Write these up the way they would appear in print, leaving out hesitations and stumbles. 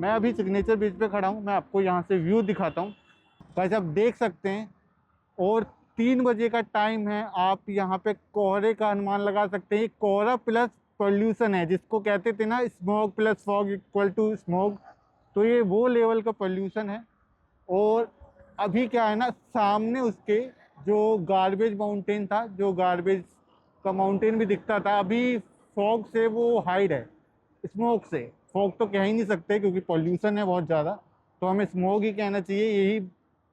मैं अभी सिग्नेचर बीच पे खड़ा हूँ, मैं आपको यहाँ से व्यू दिखाता हूँ। गाइस आप देख सकते हैं, और 3 बजे का टाइम है। आप यहाँ पे कोहरे का अनुमान लगा सकते हैं। कोहरा प्लस पॉल्यूशन है, जिसको कहते थे ना smoke plus fog equal to smoke, तो ये वो लेवल का पॉल्यूशन है। और अभी क्या है ना, सामने उसके जो गार्बेज माउंटेन था, जो गार्बेज का माउंटेन भी दिखता था, अभी फॉग से वो हाइड है। स्मोक से, फॉग तो कह ही नहीं सकते क्योंकि पॉल्यूशन है बहुत ज़्यादा, तो हमें स्मोक ही कहना चाहिए। यही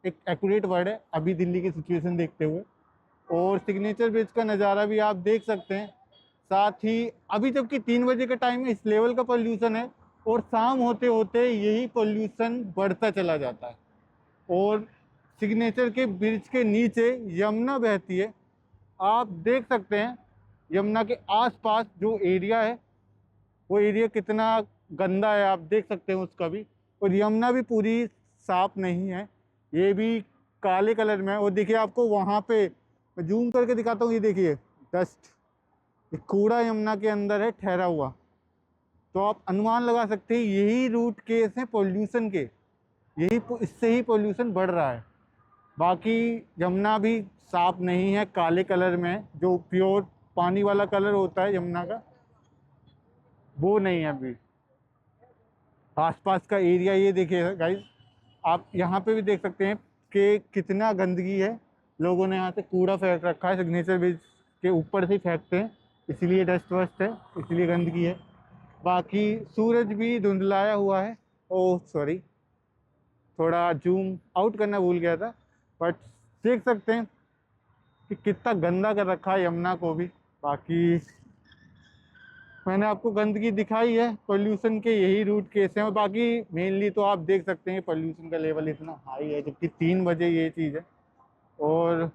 एक एक्यूरेट वर्ड है अभी दिल्ली की सिचुएशन देखते हुए। और सिग्नेचर ब्रिज का नज़ारा भी आप देख सकते हैं। साथ ही अभी जबकि 3 बजे का टाइम है, इस लेवल का पॉल्यूशन है, और शाम होते होते यही पॉल्यूशन बढ़ता चला जाता है। और सिग्नेचर के ब्रिज के नीचे यमुना बहती है। आप देख सकते हैं यमुना के आसपास जो एरिया है, वो एरिया कितना गंदा है, आप देख सकते हैं उसका भी। और यमुना भी पूरी साफ नहीं है, ये भी काले कलर में है। और देखिए आपको वहाँ पे मैं जूम करके दिखाता हूँ, ये देखिए डस्ट, ये कूड़ा यमुना के अंदर है ठहरा हुआ। तो आप अनुमान लगा सकते हैं यही रूट केस है पॉल्यूशन के, यही इससे ही पॉल्यूशन बढ़ रहा है। बाकी यमुना भी साफ नहीं है, काले कलर में है। जो प्योर पानी वाला कलर होता है यमुना का, वो नहीं है अभी। आसपास का एरिया ये देखिए गाइस, आप यहाँ पे भी देख सकते हैं कि कितना गंदगी है। लोगों ने यहाँ से कूड़ा फेंक रखा है, सिग्नेचर ब्रिज के ऊपर से ही फेंकते हैं, इसलिए डस्ट वस्ट है, इसलिए गंदगी है। बाकी सूरज भी धुंधलाया हुआ है। ओह सॉरी, थोड़ा जूम आउट करना भूल गया था। बट देख सकते हैं कि कितना गंदा कर रखा है यमुना को भी। बाकी मैंने आपको गंदगी दिखाई है, पोल्यूशन के यही रूट केस हैं। और बाकी मेनली तो आप देख सकते हैं पोल्यूशन का लेवल इतना हाई है, जबकि 3 बजे ये चीज़ है। और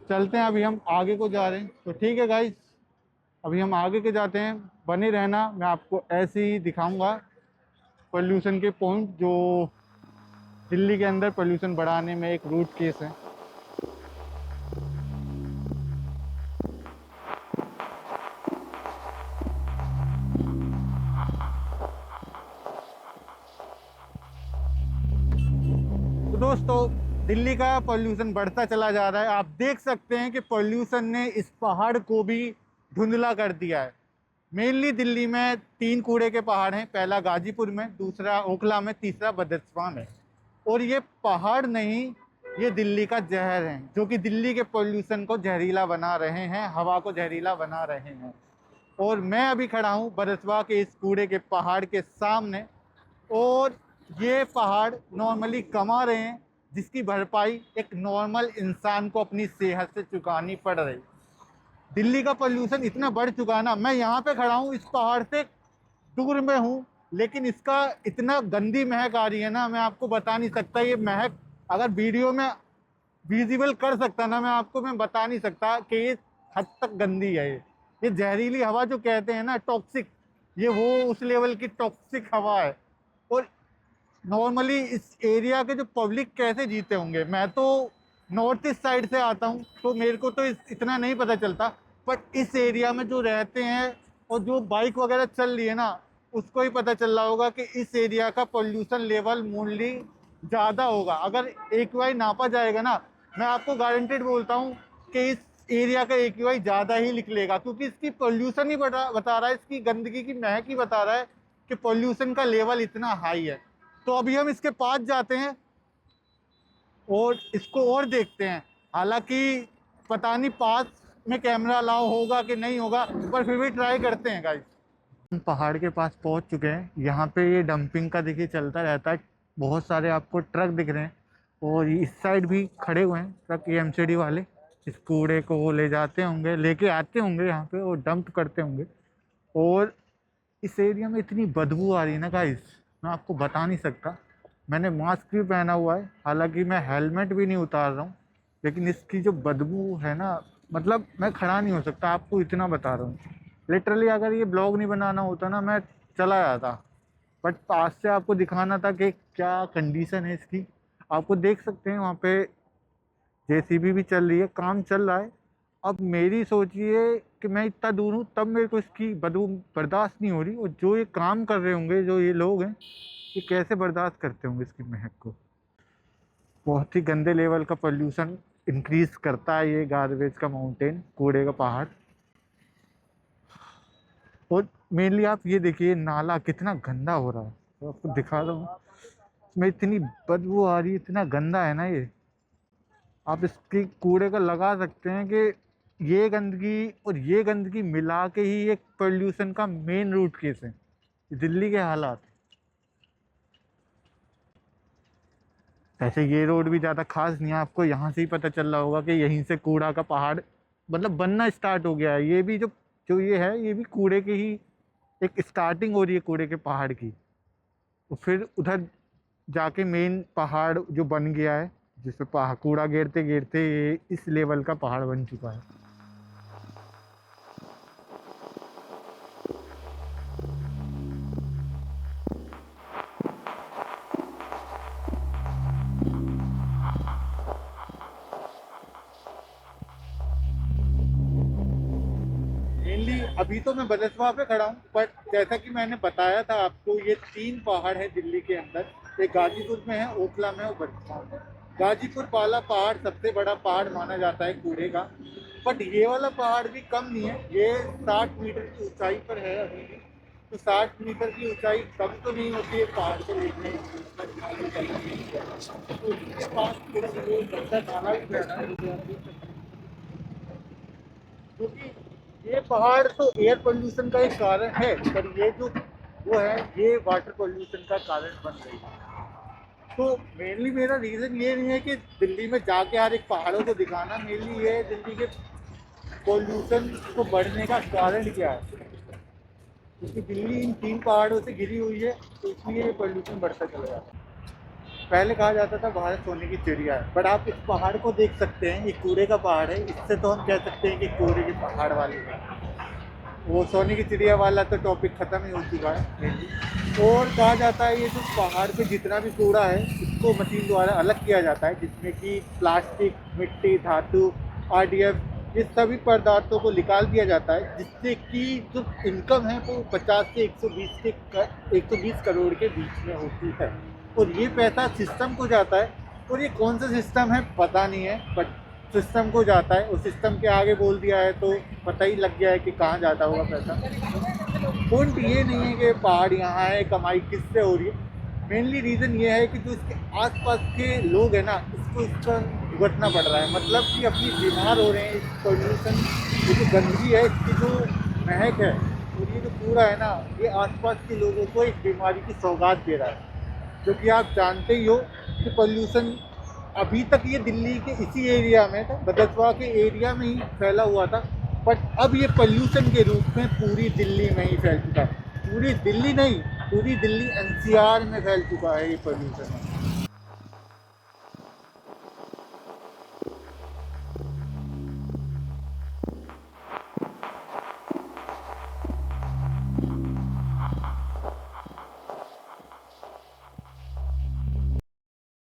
चलते हैं, अभी हम आगे को जा रहे हैं, तो ठीक है गाइस, अभी हम आगे के जाते हैं। बने रहना, मैं आपको ऐसे ही दिखाऊंगा पोल्यूशन के पॉइंट जो दिल्ली के अंदर पोल्यूशन बढ़ाने में एक रूट केस है। तो दोस्तों, दिल्ली का पॉल्यूशन बढ़ता चला जा रहा है। आप देख सकते हैं कि पॉल्यूशन ने इस पहाड़ को भी धुंधला कर दिया है। मेनली दिल्ली में 3 कूड़े के पहाड़ हैं, पहला गाजीपुर में, दूसरा ओखला में, तीसरा बदरस्वा में। और ये पहाड़ नहीं, ये दिल्ली का जहर है, जो कि दिल्ली के पॉल्यूशन को जहरीला बना रहे हैं, हवा को जहरीला बना रहे हैं। और मैं अभी खड़ा हूँ बरसवा के इस कूड़े के पहाड़ के सामने। और ये पहाड़ नॉर्मली कमा रहे हैं, जिसकी भरपाई एक नॉर्मल इंसान को अपनी सेहत से चुकानी पड़ रही। दिल्ली का पोल्यूशन इतना बढ़ चुका है ना, मैं यहाँ पे खड़ा हूँ, इस पहाड़ से दूर में हूँ, लेकिन इसका इतना गंदी महक आ रही है ना, मैं आपको बता नहीं सकता। ये महक अगर वीडियो में विजिबल कर सकता ना, मैं बता नहीं सकता कि ये हद तक गंदी है। ये जहरीली हवा जो कहते हैं ना, टॉक्सिक, ये वो उस लेवल की टॉक्सिक हवा है। और नॉर्मली इस एरिया के जो पब्लिक कैसे जीते होंगे, मैं तो नॉर्थ ईस्ट साइड से आता हूँ, तो मेरे को तो इतना नहीं पता चलता। बट इस एरिया में जो रहते हैं और जो बाइक वगैरह चल रही है ना, उसको ही पता चल रहा होगा कि इस एरिया का पोल्यूशन लेवल मोस्टली ज़्यादा होगा। अगर AQI नापा जाएगा ना, मैं आपको गारंटेड बोलता हूँ कि इस एरिया का AQI ज़्यादा ही निकलेगा, क्योंकि इसकी पोल्यूशन ही बता रहा है, इसकी गंदगी की महक ही बता रहा है कि पोल्यूशन का लेवल इतना हाई है। तो अभी हम इसके पास जाते हैं और इसको और देखते हैं। हालांकि पता नहीं पास में कैमरा अलाउ होगा कि नहीं होगा, पर फिर भी ट्राई करते हैं गाइस। हम पहाड़ के पास पहुंच चुके हैं। यहाँ पे ये डंपिंग का देखिए चलता रहता है, बहुत सारे आपको ट्रक दिख रहे हैं। और इस साइड भी खड़े हुए हैं ट्रक, ये MCD वाले इस कूड़े को वो ले जाते होंगे, लेके आते होंगे यहाँ पे और डंप करते होंगे। और इस एरिया में इतनी बदबू आ रही है ना गाइस, मैं आपको बता नहीं सकता। मैंने मास्क भी पहना हुआ है, हालांकि मैं हेलमेट भी नहीं उतार रहा हूँ, लेकिन इसकी जो बदबू है ना, मतलब मैं खड़ा नहीं हो सकता, आपको इतना बता रहा हूँ। लिटरली अगर ये ब्लॉग नहीं बनाना होता ना, मैं चला जाता। बट पास से आपको दिखाना था कि क्या कंडीशन है इसकी। आपको देख सकते हैं वहाँ पे JCB भी चल रही है, काम चल रहा है। अब मेरी सोचिए कि मैं इतना दूर हूँ तब मेरे को इसकी बदबू बर्दाश्त नहीं हो रही, और जो ये काम कर रहे होंगे, जो ये लोग हैं, ये कैसे बर्दाश्त करते होंगे इसकी महक को। बहुत ही गंदे लेवल का पोल्यूशन इंक्रीज करता है ये गार्बेज का माउंटेन, कूड़े का पहाड़। और मेनली आप ये देखिए नाला कितना गंदा हो रहा है, तो आपको दिखा रहा हूँ, इसमें इतनी बदबू आ रही है, इतना गंदा है ना ये। आप इसके कूड़े का लगा सकते हैं कि ये गंदगी और ये गंदगी मिला के ही एक पोल्यूशन का मेन रूट केस है दिल्ली के हालात। ऐसे ये रोड भी ज़्यादा खास नहीं है, आपको यहाँ से ही पता चल रहा होगा कि यहीं से कूड़ा का पहाड़ मतलब बनना स्टार्ट हो गया है। ये भी जो जो ये है, ये भी कूड़े की ही एक स्टार्टिंग हो रही है, कूड़े के पहाड़ की। तो फिर उधर जाके मेन पहाड़ जो बन गया है, जिसपे पहाड़ कूड़ा गिरते गिरते ये इस लेवल का पहाड़ बन चुका है। मेनली अभी तो मैं बलसवा पे खड़ा हूँ, बट जैसा कि मैंने बताया था आपको, ये 3 पहाड़ है दिल्ली के अंदर। एक गाजीपुर में है, ओखला में और बलसवा में। गाजीपुर वाला पहाड़ सबसे बड़ा पहाड़ माना जाता है कूड़े का, बट ये वाला पहाड़ भी कम नहीं है। ये 60 मीटर की ऊंचाई पर है अभी भी। तो 60 मीटर की ऊंचाई कम तो नहीं होती है पहाड़ को लेके। तो इसके पास थोड़ा सा वो गंदा नाला भी बह रहा है, जो आप देख सकते हैं। क्योंकि ये पहाड़ तो एयर पोल्यूशन का एक कारण है, पर ये जो वो है, ये वाटर पोल्यूशन का कारण बन रही है। तो मेनली मेरा रीज़न ये नहीं है कि दिल्ली में जाके हर एक पहाड़ों को दिखाना, मेनली ये है दिल्ली के पोल्यूशन को बढ़ने का कारण क्या है। क्योंकि दिल्ली इन 3 पहाड़ों से घिरी हुई है, तो इसलिए ये पोल्यूशन बढ़ता चला जाता है। पहले कहा जाता था भारत सोने की चिड़िया है, बट आप इस पहाड़ को देख सकते हैं, ये कूड़े का पहाड़ है। इससे तो हम कह सकते हैं कि कूड़े के पहाड़ वाले हैं। वो सोने की चिड़िया वाला तो टॉपिक ख़त्म ही हो चुका है। और कहा जाता है ये जो पहाड़ पे जितना भी कूड़ा है, इसको मशीन द्वारा अलग किया जाता है, जिसमें कि प्लास्टिक, मिट्टी, धातु, आरडीएफ, ये सभी पदार्थों को निकाल दिया जाता है, जिससे कि जो इनकम है वो 50 से 120 करोड़ के बीच में होती है। और ये पैसा सिस्टम को जाता है, और ये कौन सा सिस्टम है पता नहीं है, बट सिस्टम को जाता है। और सिस्टम के आगे बोल दिया है तो पता ही लग गया है कि कहाँ जाता होगा पैसा। पॉइंट ये नहीं है कि पहाड़ यहाँ है, कमाई किससे हो रही है। मेनली रीज़न ये है कि जो इसके आसपास के लोग हैं ना, इसको इसका भुगतना पड़ रहा है। मतलब कि अपनी बीमार हो रहे हैं इस पोल्यूशन, ये जो गंदगी है, इसकी जो महक है, और ये जो कूड़ा है ना, ये आसपास के लोगों को एक बीमारी की सौगात दे रहा है। जो कि आप जानते ही हो कि पोल्यूशन अभी तक ये दिल्ली के इसी एरिया में था, बदसवा के एरिया में ही फैला हुआ था, बट अब ये पोल्यूशन के रूप में पूरी दिल्ली में ही फैल चुका है। पूरी दिल्ली नहीं, पूरी दिल्ली एनसीआर में फैल चुका है ये पोल्यूशन।